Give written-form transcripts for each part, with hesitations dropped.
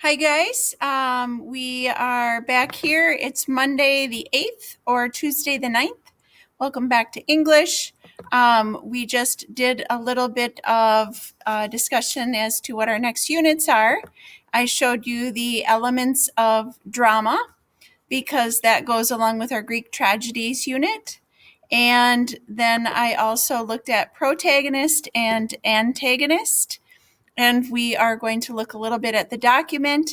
Hi guys, we are back here. It's Monday the 8th or Tuesday the 9th. Welcome back to English. We just did a little bit of discussion as to what our next units are. I showed you the elements of drama because that goes along with our Greek tragedies unit. And then I also looked at protagonist and antagonist. And we are going to look a little bit at the document,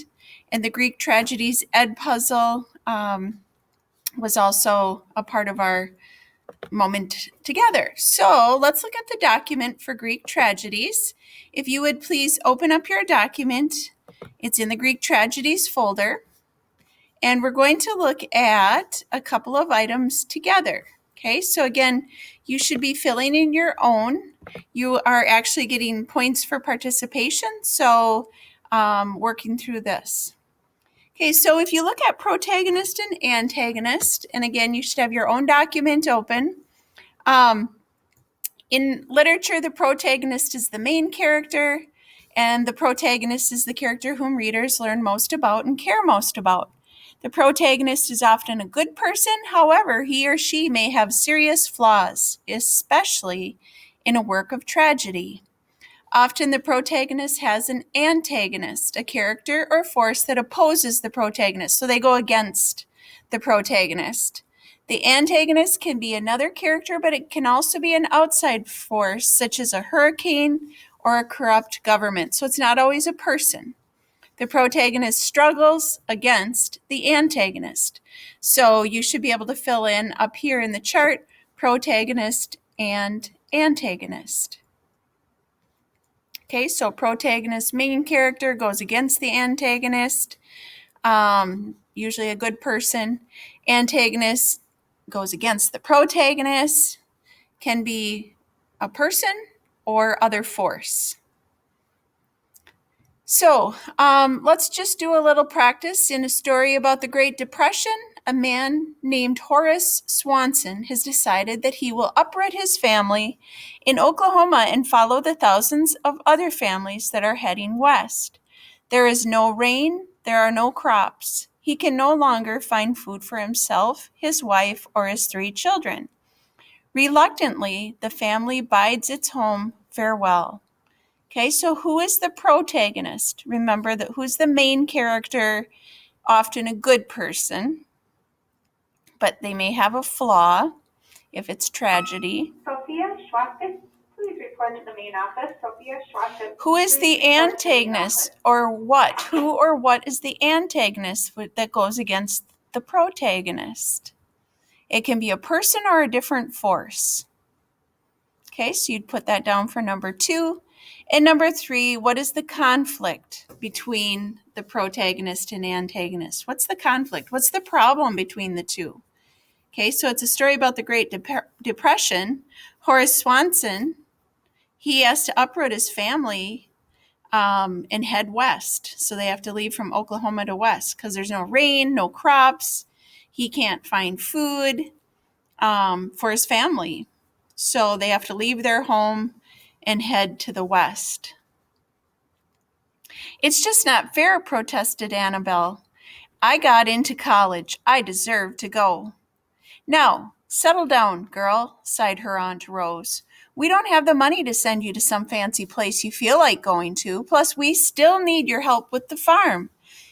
and the Greek tragedies Edpuzzle was also a part of our moment together. So let's look at the document for Greek tragedies. If you would please open up your document. It's in the Greek tragedies folder. And we're going to look at a couple of items together. Okay, so again, you should be filling in your own. You are actually getting points for participation, so working through this. Okay, so if you look at protagonist and antagonist, and again, you should have your own document open. In literature, the protagonist is the main character, and the protagonist is the character whom readers learn most about and care most about. The protagonist is often a good person, however, he or she may have serious flaws, especially in a work of tragedy. Often the protagonist has an antagonist, a character or force that opposes the protagonist, so they go against the protagonist. The antagonist can be another character, but it can also be an outside force, such as a hurricane or a corrupt government, so it's not always a person. The protagonist struggles against the antagonist. So you should be able to fill in up here in the chart, protagonist and antagonist. Okay, so protagonist, main character, goes against the antagonist, usually a good person. Antagonist goes against the protagonist, can be a person or other force. So let's just do a little practice. In a story about the Great Depression, a man named Horace Swanson has decided that he will uproot his family in Oklahoma and follow the thousands of other families that are heading west. There is no rain, there are no crops. He can no longer find food for himself, his wife, or his 3 children. Reluctantly, the family bides its home farewell. Okay, so who is the protagonist? Remember that who's the main character, often a good person, but they may have a flaw if it's tragedy. Sophia Schwartz, please report to the main office. Sophia Schwartz. Who is the antagonist or what? Who or what is the antagonist that goes against the protagonist? It can be a person or a different force. Okay, so you'd put that down for number 2. And number 3, what is the conflict between the protagonist and antagonist? What's the conflict? What's the problem between the two? Okay, so it's a story about the Great Depression. Horace Swanson, he has to uproot his family and head west. So they have to leave from Oklahoma to west because there's no rain, no crops. He can't find food for his family. So they have to leave their home and head to the west. It's just not fair, protested Annabelle. I got into college. I deserve to go. Now, settle down, girl, sighed her Aunt Rose. We don't have the money to send you to some fancy place you feel like going to. Plus, we still need your help with the farm.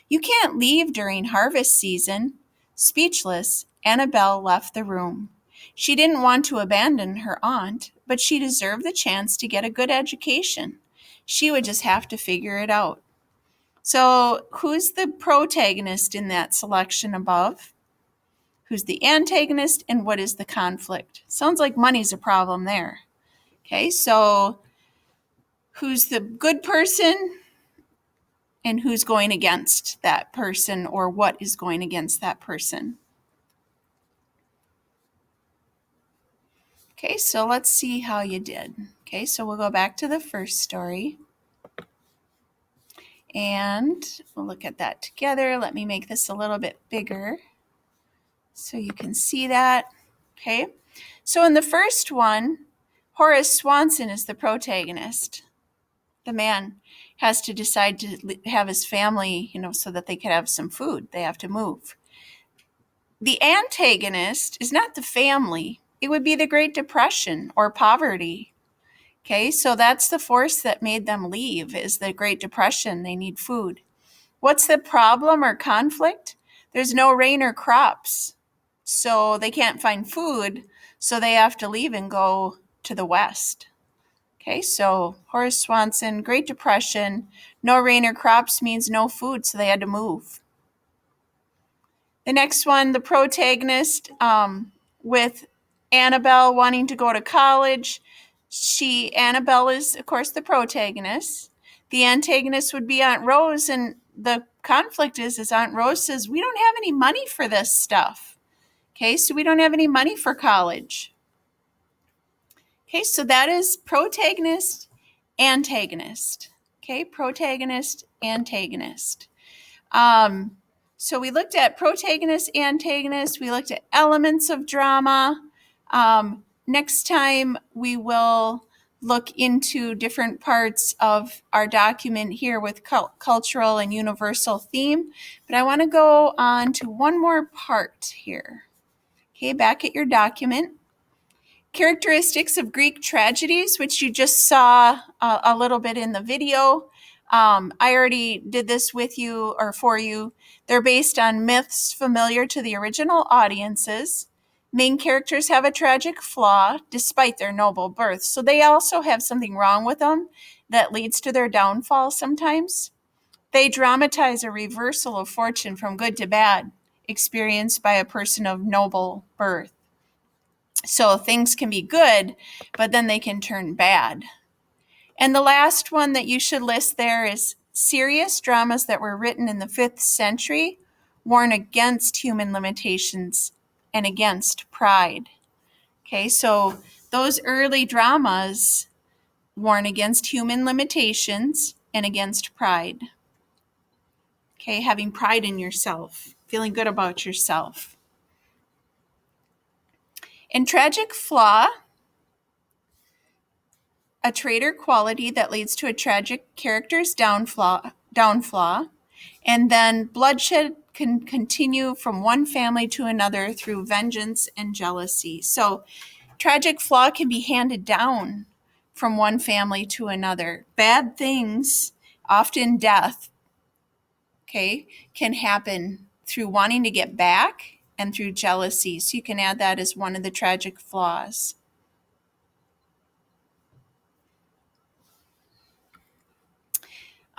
You can't leave during harvest season. Speechless, Annabelle left the room. She didn't want to abandon her aunt, but she deserved the chance to get a good education. She would just have to figure it out. So, who's the protagonist in that selection above? Who's the antagonist, and what is the conflict? Sounds like money's a problem there. Okay, so who's the good person and who's going against that person, or what is going against that person? Okay, so let's see how you did. Okay, so we'll go back to the first story. And we'll look at that together. Let me make this a little bit bigger so you can see that. Okay, so in the first one, Horace Swanson is the protagonist, the man. has to decide to have his family, so that they could have some food. They have to move. The antagonist is not the family. It would be the Great Depression or poverty. Okay, so that's the force that made them leave, is the Great Depression. They need food. What's the problem or conflict? There's no rain or crops, so they can't find food, so they have to leave and go to the West. Okay, so Horace Swanson, Great Depression, no rain or crops means no food, so they had to move. The next one, the protagonist, with Annabelle wanting to go to college. Annabelle is, of course, the protagonist. The antagonist would be Aunt Rose, and the conflict is Aunt Rose says, we don't have any money for this stuff. Okay, so we don't have any money for college. Okay, so that is protagonist, antagonist. Okay, protagonist, antagonist. So we looked at protagonist, antagonist. We looked at elements of drama. Next time we will look into different parts of our document here with cultural and universal theme. But I want to go on to one more part here. Okay, back at your document. Characteristics of Greek tragedies, which you just saw a little bit in the video. I already did this with you or for you. They're based on myths familiar to the original audiences. Main characters have a tragic flaw despite their noble birth. So they also have something wrong with them that leads to their downfall sometimes. They dramatize a reversal of fortune from good to bad experienced by a person of noble birth. So things can be good, but then they can turn bad. And the last one that you should list there is serious dramas that were written in the 5th century, warn against human limitations and against pride. Okay, so those early dramas warn against human limitations and against pride. Okay, having pride in yourself, feeling good about yourself. And tragic flaw, a trait or quality that leads to a tragic character's downfall, and then bloodshed can continue from one family to another through vengeance and jealousy. So tragic flaw can be handed down from one family to another. Bad things, often death, okay, can happen through wanting to get back and through jealousy. So you can add that as one of the tragic flaws.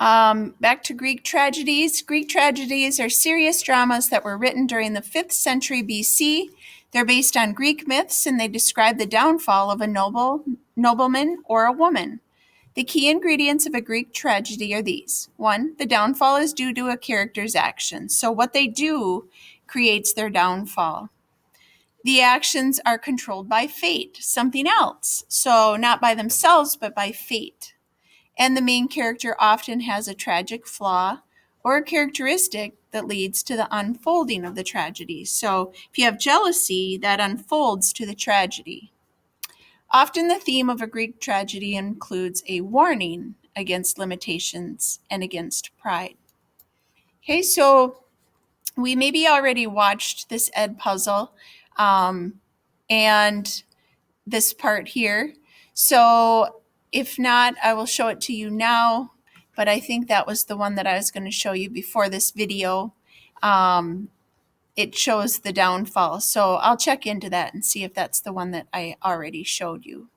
Back to Greek tragedies. Greek tragedies are serious dramas that were written during the 5th century BC. They're based on Greek myths, and they describe the downfall of a nobleman or a woman. The key ingredients of a Greek tragedy are these. 1, the downfall is due to a character's actions. So what they do creates their downfall. The actions are controlled by fate, something else. So not by themselves, but by fate. And the main character often has a tragic flaw or a characteristic that leads to the unfolding of the tragedy. So if you have jealousy, that unfolds to the tragedy. Often the theme of a Greek tragedy includes a warning against limitations and against pride. Okay, so we maybe already watched this Edpuzzle and this part here. So if not, I will show it to you now, but I think that was the one that I was going to show you before this video. It shows the downfall, so I'll check into that and see if that's the one that I already showed you.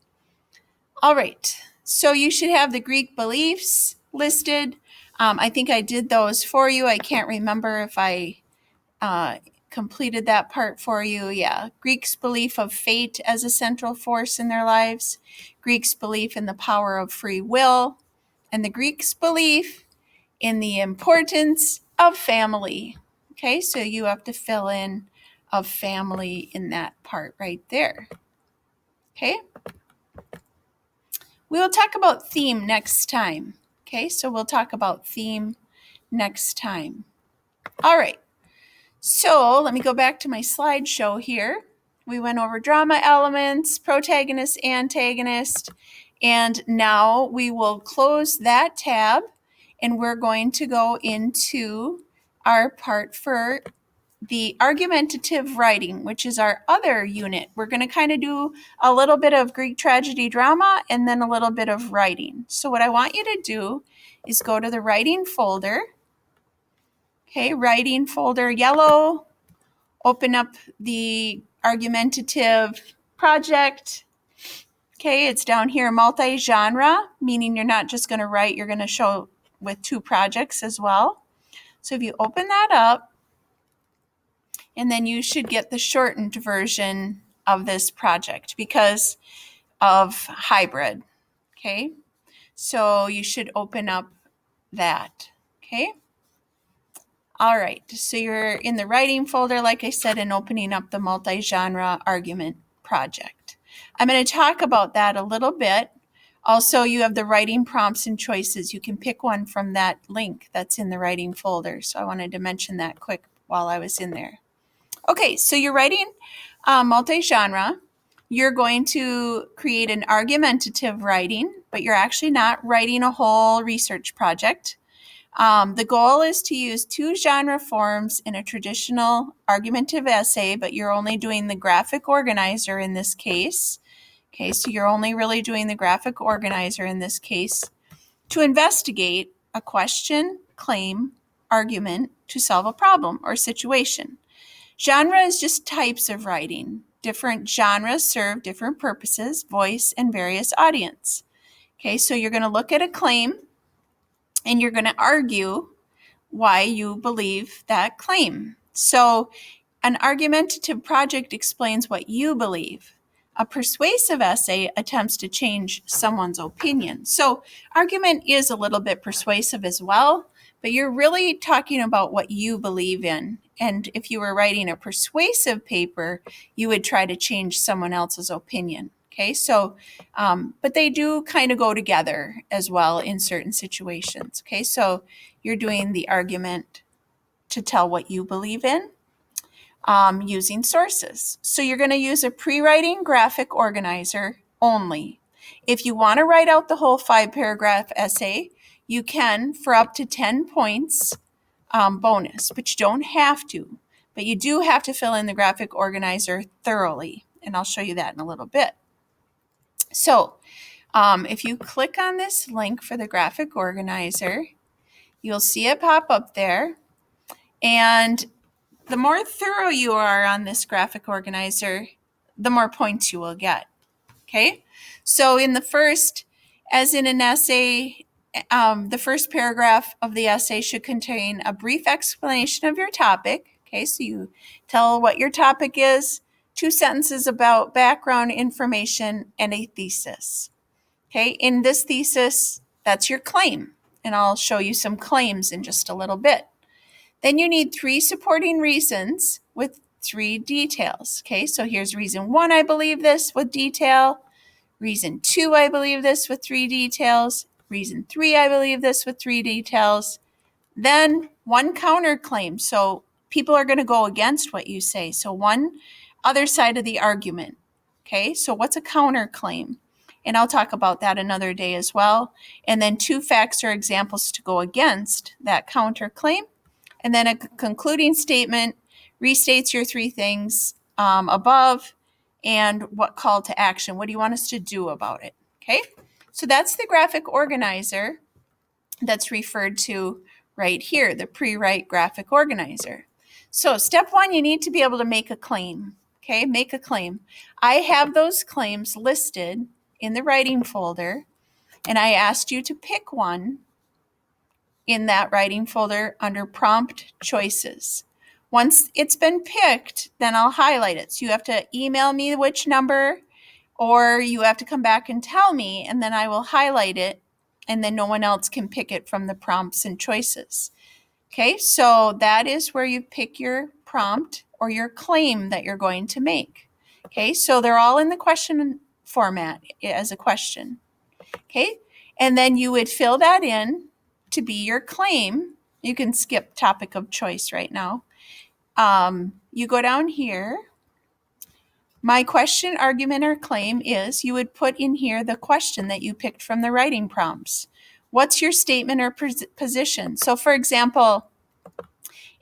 All right, so you should have the Greek beliefs listed. I think I did those for you. I can't remember if I completed that part for you. Yeah, Greeks' belief of fate as a central force in their lives, Greeks' belief in the power of free will, and the Greeks' belief in the importance of family. Okay, so you have to fill in of family in that part right there. Okay, we will talk about theme next time. Okay, so we'll talk about theme next time. All right. So let me go back to my slideshow here. We went over drama elements, protagonist, antagonist, and now we will close that tab and we're going to go into our part for the argumentative writing, which is our other unit. We're going to kind of do a little bit of Greek tragedy drama and then a little bit of writing. So what I want you to do is go to the writing folder. Okay, writing folder yellow. Open up the argumentative project. Okay, it's down here, multi-genre, meaning you're not just going to write, you're going to show with 2 projects as well. So if you open that up, and then you should get the shortened version of this project because of hybrid. Okay, so you should open up that. Okay. All right, so you're in the writing folder, like I said, and opening up the multi-genre argument project. I'm going to talk about that a little bit. Also, you have the writing prompts and choices. You can pick one from that link that's in the writing folder. So I wanted to mention that quick while I was in there. Okay, so you're writing multi-genre. You're going to create an argumentative writing, but you're actually not writing a whole research project. The goal is to use 2 genre forms in a traditional argumentative essay, but you're only doing the graphic organizer in this case. Okay, so you're only really doing the graphic organizer in this case to investigate a question, claim, argument to solve a problem or situation. Genre is just types of writing. Different genres serve different purposes, voice, and various audience. Okay, so you're going to look at a claim and you're going to argue why you believe that claim. So an argumentative project explains what you believe. A persuasive essay attempts to change someone's opinion. So argument is a little bit persuasive as well, but you're really talking about what you believe in. And if you were writing a persuasive paper, you would try to change someone else's opinion. Okay, so, but they do kind of go together as well in certain situations. Okay, so you're doing the argument to tell what you believe in using sources. So you're going to use a pre-writing graphic organizer only. If you want to write out the whole 5-paragraph essay, you can for up to 10 points bonus, but you don't have to. But you do have to fill in the graphic organizer thoroughly, and I'll show you that in a little bit. So if you click on this link for the graphic organizer, you'll see it pop up there. And the more thorough you are on this graphic organizer, the more points you will get. Okay, so in the first, as in an essay, the first paragraph of the essay should contain a brief explanation of your topic. Okay, so you tell what your topic is, 2 sentences about background information, and a thesis. Okay, in this thesis, that's your claim, and I'll show you some claims in just a little bit. Then you need 3 supporting reasons with 3 details. Okay, so here's reason 1, I believe this with detail. Reason 2, I believe this with 3 details. Reason 3, I believe this with 3 details. Then 1 counterclaim. So people are going to go against what you say. So 1 other side of the argument. Okay, so what's a counterclaim? And I'll talk about that another day as well. And then 2 facts or examples to go against that counterclaim. And then a concluding statement restates your 3 things above and what call to action. What do you want us to do about it? Okay, so that's the graphic organizer that's referred to right here, the pre-write graphic organizer. So step 1, you need to be able to make a claim. Okay, make a claim. I have those claims listed in the writing folder, and I asked you to pick one in that writing folder under prompt choices. Once it's been picked, then I'll highlight it. So you have to email me which number, or you have to come back and tell me, and then I will highlight it, and then no one else can pick it from the prompts and choices. Okay, so that is where you pick your prompt or your claim that you're going to make. Okay, so they're all in the question format as a question. Okay, and then you would fill that in to be your claim. You can skip topic of choice right now. You go down here. My question, argument, or claim is, you would put in here the question that you picked from the writing prompts. What's your statement or position? So for example,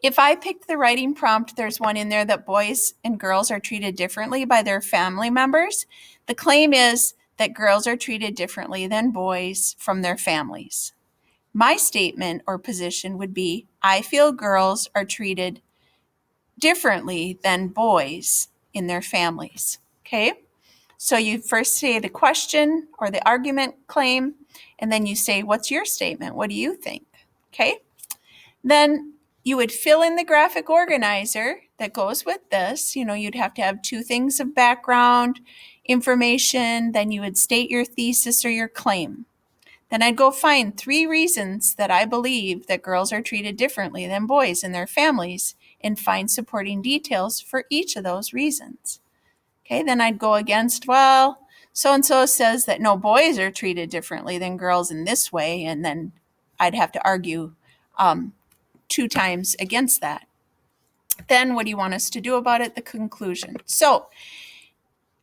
if I picked the writing prompt, there's one in there that boys and girls are treated differently by their family members. The claim is that girls are treated differently than boys from their families. My statement or position would be, I feel girls are treated differently than boys in their families. Okay? So you first say the question or the argument claim, and then you say, what's your statement? What do you think? Okay? Then you would fill in the graphic organizer that goes with this. You'd have to have 2 things of background information. Then you would state your thesis or your claim. Then I'd go find 3 reasons that I believe that girls are treated differently than boys in their families and find supporting details for each of those reasons. Okay, then I'd go against, well, so-and-so says that no, boys are treated differently than girls in this way, and then I'd have to argue 2 times against that. Then what do you want us to do about it? The conclusion. So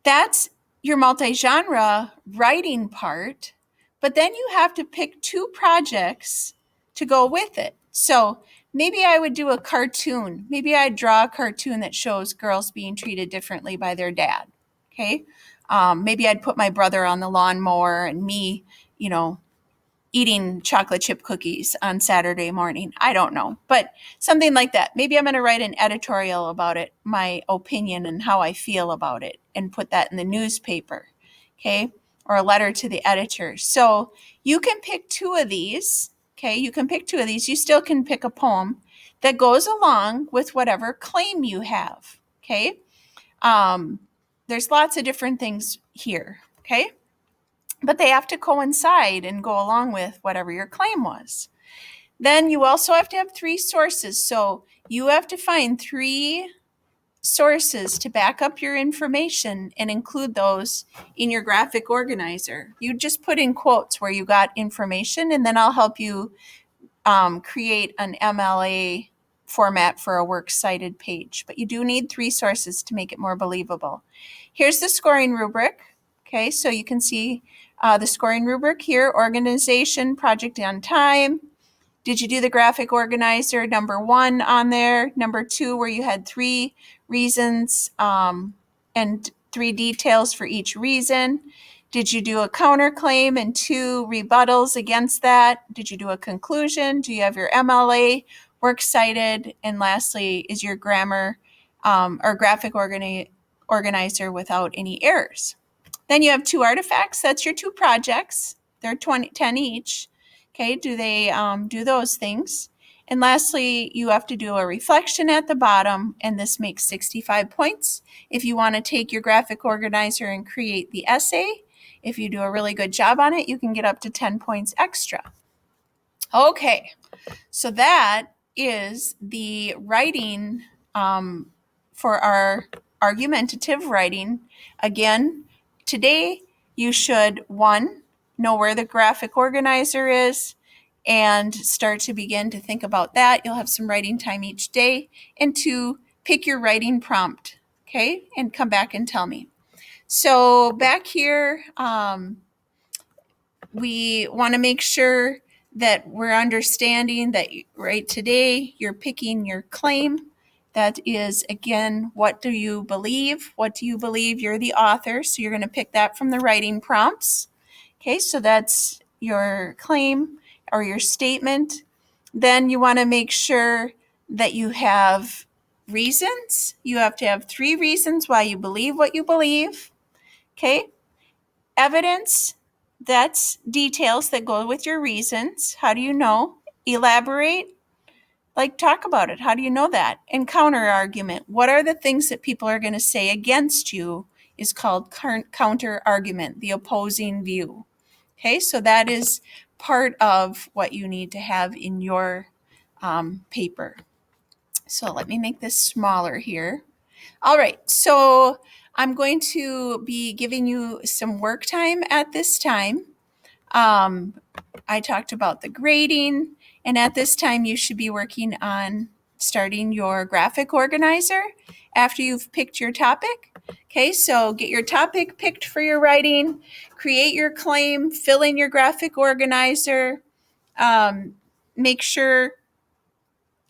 that's your multi-genre writing part, but then you have to pick 2 projects to go with it. So maybe I would do a cartoon. Maybe I'd draw a cartoon that shows girls being treated differently by their dad. Okay. Maybe I'd put my brother on the lawnmower and me, eating chocolate chip cookies on Saturday morning. I don't know, but something like that. Maybe I'm going to write an editorial about it, my opinion and how I feel about it, and put that in the newspaper, okay, or a letter to the editor. So you can pick 2 of these, okay? You can pick 2 of these. You still can pick a poem that goes along with whatever claim you have, okay? There's lots of different things here, okay? But they have to coincide and go along with whatever your claim was. Then you also have to have 3 sources. So you have to find 3 sources to back up your information and include those in your graphic organizer. You just put in quotes where you got information, and then I'll help you create an MLA format for a works cited page. But you do need 3 sources to make it more believable. Here's the scoring rubric. Okay, so you can see the scoring rubric here: organization, project on time. Did you do the graphic organizer number 1 on there? Number 2, where you had 3 reasons and 3 details for each reason. Did you do a counterclaim and 2 rebuttals against that? Did you do a conclusion? Do you have your MLA works cited? And lastly, is your grammar or graphic organizer without any errors? Then you have 2 artifacts. That's your 2 projects. They're 10 each. Okay, do they do those things? And lastly, you have to do a reflection at the bottom, and this makes 65 points. If you want to take your graphic organizer and create the essay, if you do a really good job on it, you can get up to 10 points extra. Okay, so that is the writing for our argumentative writing. Again, today you should, 1, know where the graphic organizer is and start to begin to think about that. You'll have some writing time each day. And 2, pick your writing prompt, okay, and come back and tell me. So back here, we want to make sure that we're understanding that right today you're picking your claim. That is, again, what do you believe? What do you believe? You're the author, so you're going to pick that from the writing prompts. Okay, so that's your claim or your statement. Then you want to make sure that you have reasons. You have to have 3 reasons why you believe what you believe. Okay, evidence, that's details that go with your reasons. How do you know? Elaborate. Like, talk about it. How do you know that? And counter argument. What are the things that people are going to say against you is called counter argument, the opposing view. Okay, so that is part of what you need to have in your paper. So let me make this smaller here. All right, so I'm going to be giving you some work time at this time. I talked about the grading, and at this time you should be working on starting your graphic organizer after you've picked your topic. Okay, so get your topic picked for your writing, create your claim, fill in your graphic organizer, Make sure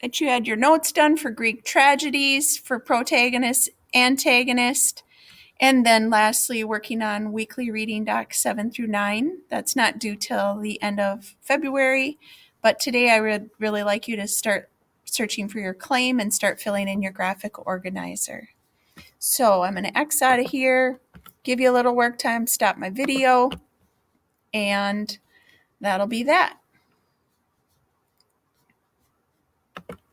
that you had your notes done for Greek tragedies, for protagonist, antagonist, and then lastly, working on weekly reading docs 7 through 9. That's not due till the end of February, but today I would really like you to start searching for your claim and start filling in your graphic organizer. So I'm going to X out of here, give you a little work time, stop my video, and that'll be that.